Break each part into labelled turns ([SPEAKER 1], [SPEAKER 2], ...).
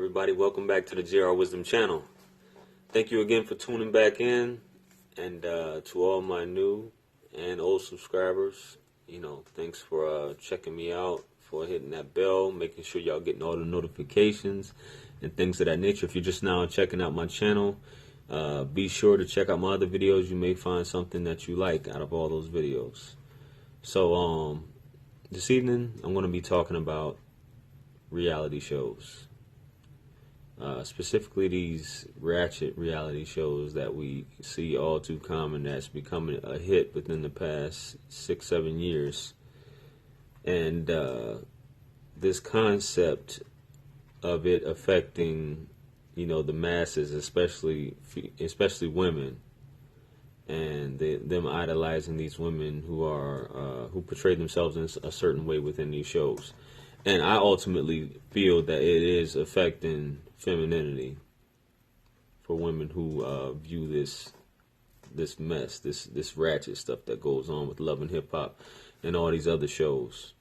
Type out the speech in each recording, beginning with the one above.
[SPEAKER 1] everybody? Welcome back to the JR Wisdom channel. Thank you again for tuning back in, and to all my new and old subscribers, thanks for checking me out, for hitting that bell, making sure y'all getting all the notifications and things of that nature. If you're just now checking out my channel, be sure to check out my other videos. You may find something that you like out of all those videos. So this evening I'm going to be talking about reality shows. Specifically these ratchet reality shows that we see all too common, that's becoming a hit within the past 6-7 years. And this concept of it affecting, the masses, especially women, and them idolizing these women who portray themselves in a certain way within these shows. And I ultimately feel that it is affecting femininity for women who view this mess, this ratchet stuff that goes on with Love and Hip Hop and all these other shows.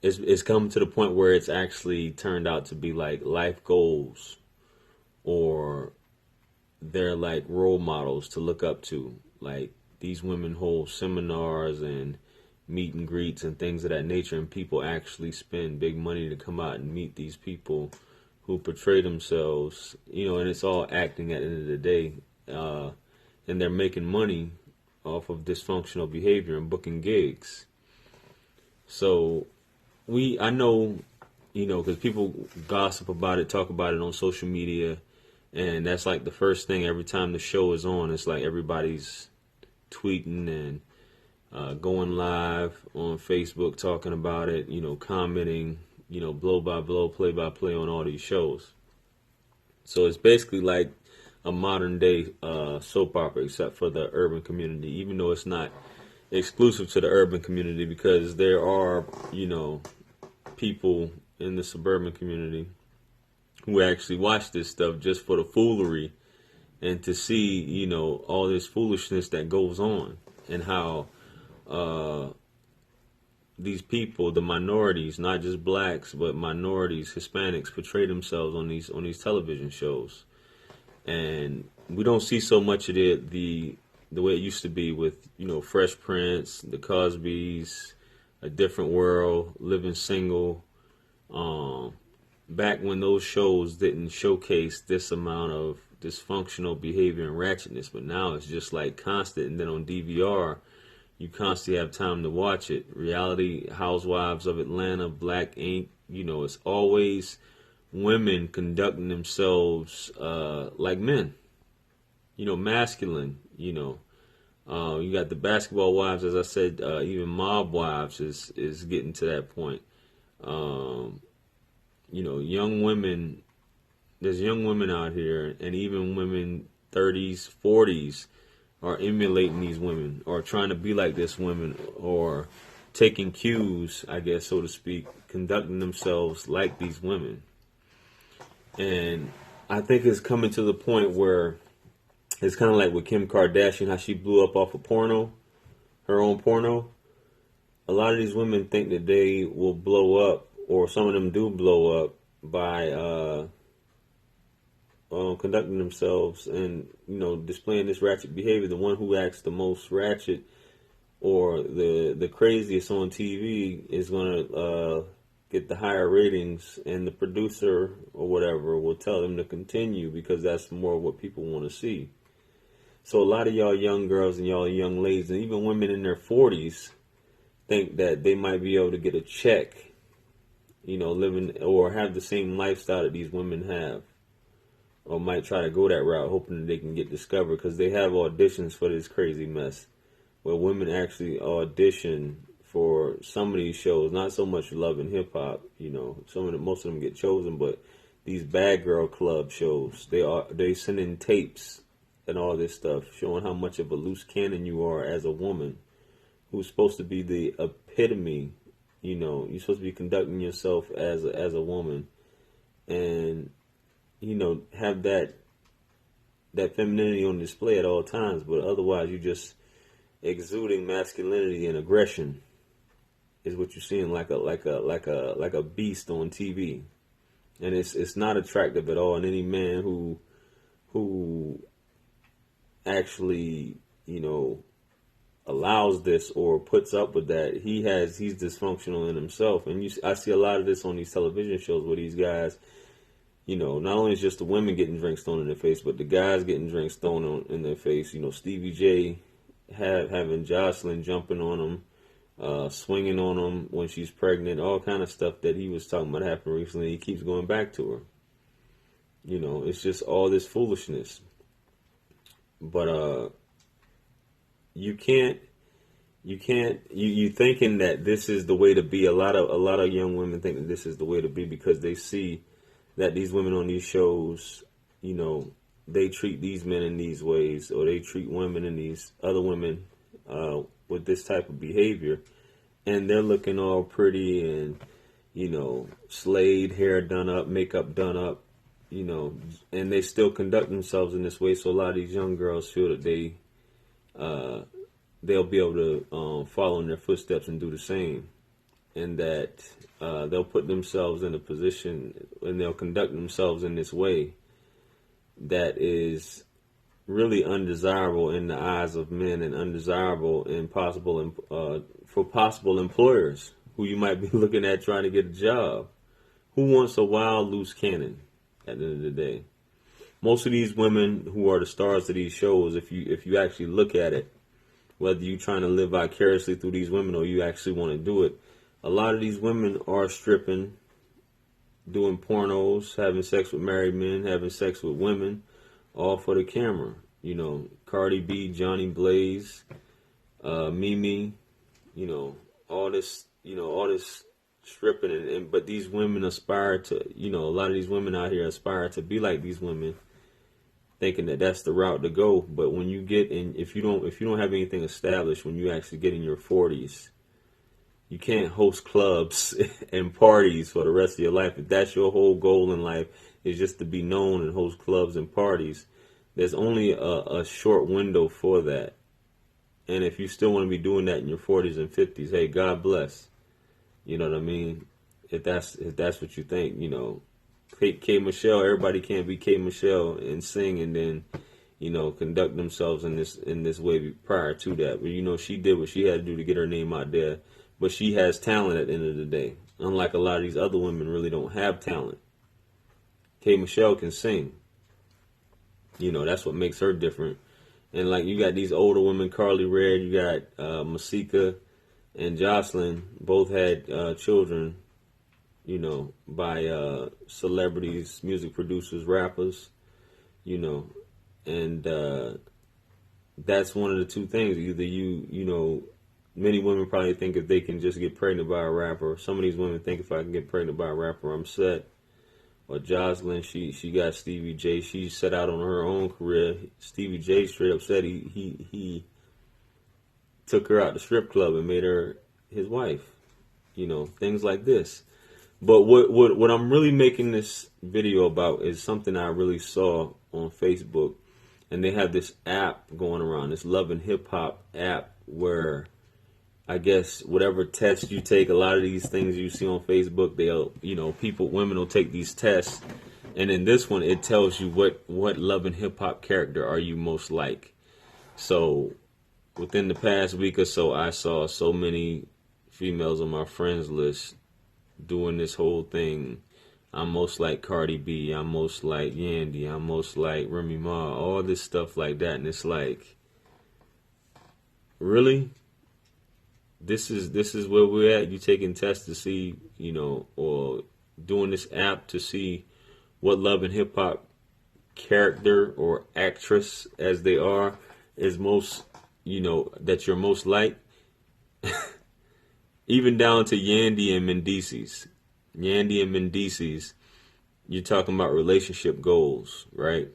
[SPEAKER 1] It's come to the point where it's actually turned out to be like life goals, or they're like role models to look up to. Like, these women hold seminars and meet and greets and things of that nature, and people actually spend big money to come out and meet these people who portray themselves, and it's all acting at the end of the day, and they're making money off of dysfunctional behavior and booking gigs. So I know, because people gossip about it, talk about it on social media, and that's like the first thing every time the show is on. It's like everybody's tweeting and going live on Facebook talking about it, commenting, blow by blow, play by play on all these shows. So it's basically like a modern day soap opera, except for the urban community, even though it's not exclusive to the urban community, because there are, people in the suburban community who actually watch this stuff just for the foolery and to see, all this foolishness that goes on, and how these people, the minorities, not just blacks, but minorities, Hispanics, portray themselves on these television shows. And we don't see so much of it the way it used to be with, Fresh Prince, the Cosbys, A Different World, Living Single. Back when those shows didn't showcase this amount of dysfunctional behavior and ratchetness, but now it's just like constant. And then on DVR, you constantly have time to watch it. Reality, Housewives of Atlanta, Black Ink, it's always women conducting themselves like men, masculine, you got the Basketball Wives, as I said, even Mob Wives is getting to that point. Young women, there's young women out here, and even women 30s, 40s, are emulating these women, or trying to be like this women, or taking cues, I guess, so to speak, conducting themselves like these women. And I think it's coming to the point where it's kind of like with Kim Kardashian, how she blew up off of porno, her own porno. A lot of these women think that they will blow up, or some of them do blow up, by conducting themselves and, displaying this ratchet behavior. The one who acts the most ratchet or the craziest on TV is going to get the higher ratings, and the producer or whatever will tell them to continue, because that's more what people want to see. So a lot of y'all young girls and y'all young ladies, and even women in their 40s, think that they might be able to get a check, living or have the same lifestyle that these women have, or might try to go that route, hoping that they can get discovered, because they have auditions for this crazy mess, where women actually audition for some of these shows. Not so much Love and Hip Hop, most of them get chosen, but these Bad Girl Club shows, they send in tapes and all this stuff, showing how much of a loose cannon you are as a woman, who's supposed to be the epitome. You're supposed to be conducting yourself as a woman, and have that femininity on display at all times, but otherwise you're just exuding masculinity and aggression, is what you're seeing, like a beast on TV. and it's not attractive at all. And any man who actually, allows this or puts up with that, he's dysfunctional in himself. And I see a lot of this on these television shows where these guys, not only is just the women getting drinks thrown in their face, but the guys getting drinks thrown in their face. Stevie J having Jocelyn jumping on him, swinging on him when she's pregnant, all kind of stuff that he was talking about happened recently. He keeps going back to her. It's just all this foolishness. But you thinking that this is the way to be. A lot of young women think that this is the way to be because they see that these women on these shows, they treat these men in these ways, or they treat women and these other women with this type of behavior, and they're looking all pretty and slayed, hair done up, makeup done up, and they still conduct themselves in this way. So a lot of these young girls feel that they'll be able to follow in their footsteps and do the same, and that they'll put themselves in a position and they'll conduct themselves in this way that is really undesirable in the eyes of men and undesirable and for possible employers who you might be looking at trying to get a job. Who wants a wild, loose cannon at the end of the day? Most of these women who are the stars of these shows, if you actually look at it, whether you're trying to live vicariously through these women or you actually want to do it, a lot of these women are stripping, doing pornos, having sex with married men, having sex with women, all for the camera. Cardi B, Johnny Blaze, Mimi, all this stripping, but these women aspire to, a lot of these women out here aspire to be like these women, thinking that that's the route to go. But when you get in, if you don't have anything established, when you actually get in your 40s, you can't host clubs and parties for the rest of your life. If that's your whole goal in life, is just to be known and host clubs and parties, there's only a short window for that. And if you still want to be doing that in your 40s and 50s, hey, God bless. You know what I mean? If that's what you think, K. Michelle, everybody can't be K. Michelle and sing and then, conduct themselves in this way prior to that. But she did what she had to do to get her name out there. But she has talent at the end of the day. Unlike a lot of these other women really don't have talent. K. Michelle can sing. That's what makes her different. And like you got these older women, Carly Rae, you got Masika and Jocelyn, both had children, by celebrities, music producers, rappers, and that's one of the two things. Either many women probably think if they can just get pregnant by a rapper. Some of these women think if I can get pregnant by a rapper, I'm set. Or Jocelyn, she got Stevie J. She set out on her own career. Stevie J straight up said he took her out the strip club and made her his wife. Things like this. But what I'm really making this video about is something I really saw on Facebook. And they have this app going around, this Love and Hip Hop app, where I guess whatever test you take, a lot of these things you see on Facebook, women will take these tests. And in this one, it tells you what Love and Hip Hop character are you most like. So within the past week or so, I saw so many females on my friends list doing this whole thing. I'm most like Cardi B. I'm most like Yandy. I'm most like Remy Ma. All this stuff like that. And it's like, really? This is where we're at. You taking tests to see, or doing this app to see what Love and Hip Hop character or actress, as they are, is most, that you're most like. Even down to Yandy and Mendices. Yandy and Mendices, you're talking about relationship goals, right?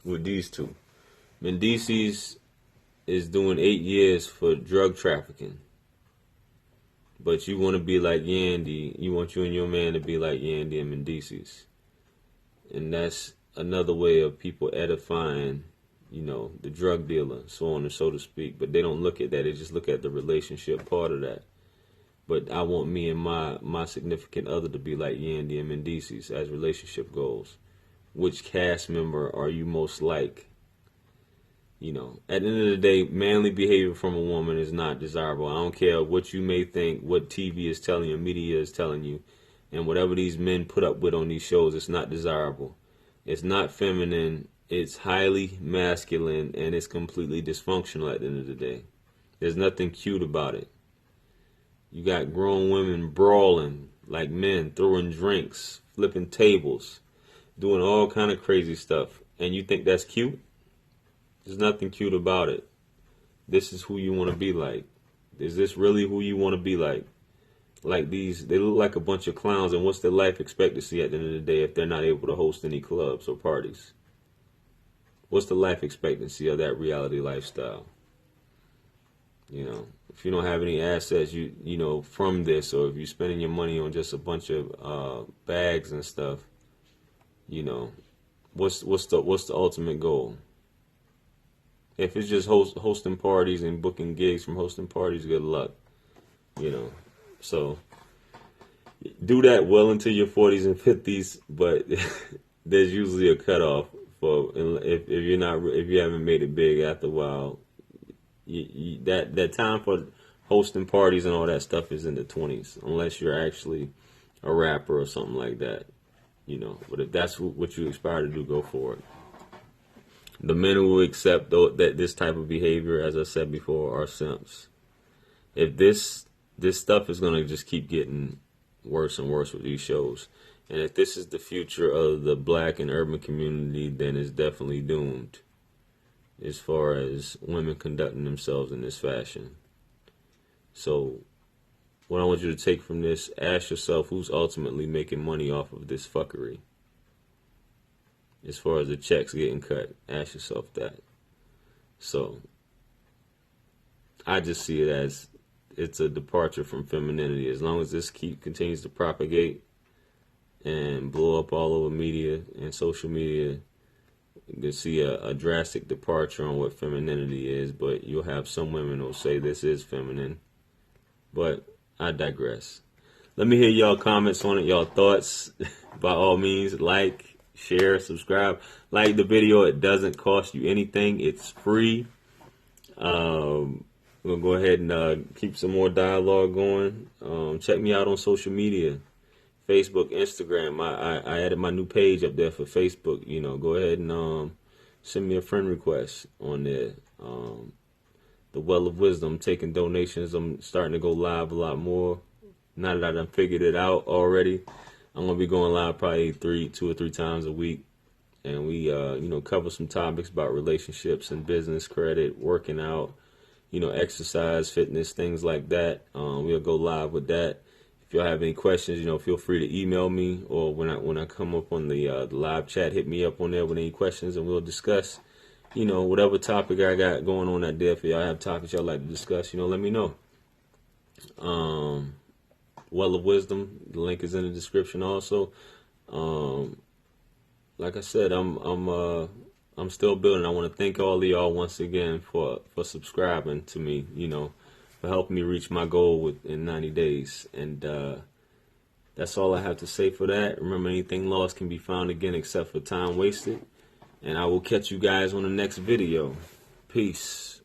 [SPEAKER 1] With these two. Mendices is doing 8 years for drug trafficking. But you want to be like Yandy. You want you and your man to be like Yandy and Mendices. And that's another way of people edifying, the drug dealer, so on and so to speak. But they don't look at that. They just look at the relationship part of that. But I want me and my significant other to be like Yandy and Mendices as relationship goals. Which cast member are you most like? You know, at the end of the day, manly behavior from a woman is not desirable. I don't care what you may think, what TV is telling you, media is telling you, and whatever these men put up with on these shows, it's not desirable. It's not feminine. It's highly masculine, and it's completely dysfunctional at the end of the day. There's nothing cute about it. You got grown women brawling like men, throwing drinks, flipping tables, doing all kind of crazy stuff, and you think that's cute? There's nothing cute about it. This is who you want to be like. Is this really who you want to be like? Like these, they look like a bunch of clowns, and what's their life expectancy at the end of the day if they're not able to host any clubs or parties? What's the life expectancy of that reality lifestyle? You know, if you don't have any assets, you know, from this, or if you're spending your money on just a bunch of bags and stuff, you know, what's the ultimate goal? If it's just hosting parties and booking gigs from hosting parties, good luck. You know, so do that well into your 40s and 50s, but there's usually a cutoff for if you haven't made it big after a while. That time for hosting parties and all that stuff is in the 20s, unless you're actually a rapper or something like that. You know, but if that's what you aspire to do, go for it. The men who will accept that this type of behavior, as I said before, are simps. If this stuff is going to just keep getting worse and worse with these shows, and if this is the future of the black and urban community, then it's definitely doomed as far as women conducting themselves in this fashion. So what I want you to take from this, ask yourself who's ultimately making money off of this fuckery. As far as the checks getting cut, ask yourself that. So I just see it as it's a departure from femininity. As long as this continues to propagate and blow up all over media and social media, you can see a drastic departure on what femininity is. But you'll have some women who'll say this is feminine. But I digress. Let me hear y'all comments on it, y'all thoughts. By all means, like, share, subscribe, like the video. It doesn't cost you anything. It's free. We'll go ahead and keep some more dialogue going. Check me out on social media, Facebook, Instagram. I added my new page up there for Facebook. You know, go ahead and send me a friend request on there. The Well of Wisdom, taking donations. I'm starting to go live a lot more. Now that I done figured it out already, I'm gonna be going live probably 2 or 3 times a week, and we cover some topics about relationships and business, credit, working out, exercise, fitness, things like that. We'll go live with that. If y'all have any questions, feel free to email me, or when I come up on the live chat, hit me up on there with any questions, and we'll discuss, whatever topic I got going on that day. If y'all have topics y'all like to discuss, let me know. Well of Wisdom, the link is in the description also. Like I said, I'm still building. I want to thank all of y'all once again for subscribing to me, for helping me reach my goal in 90 days. And that's all I have to say for that. Remember, anything lost can be found again except for time wasted. And I will catch you guys on the next video. Peace.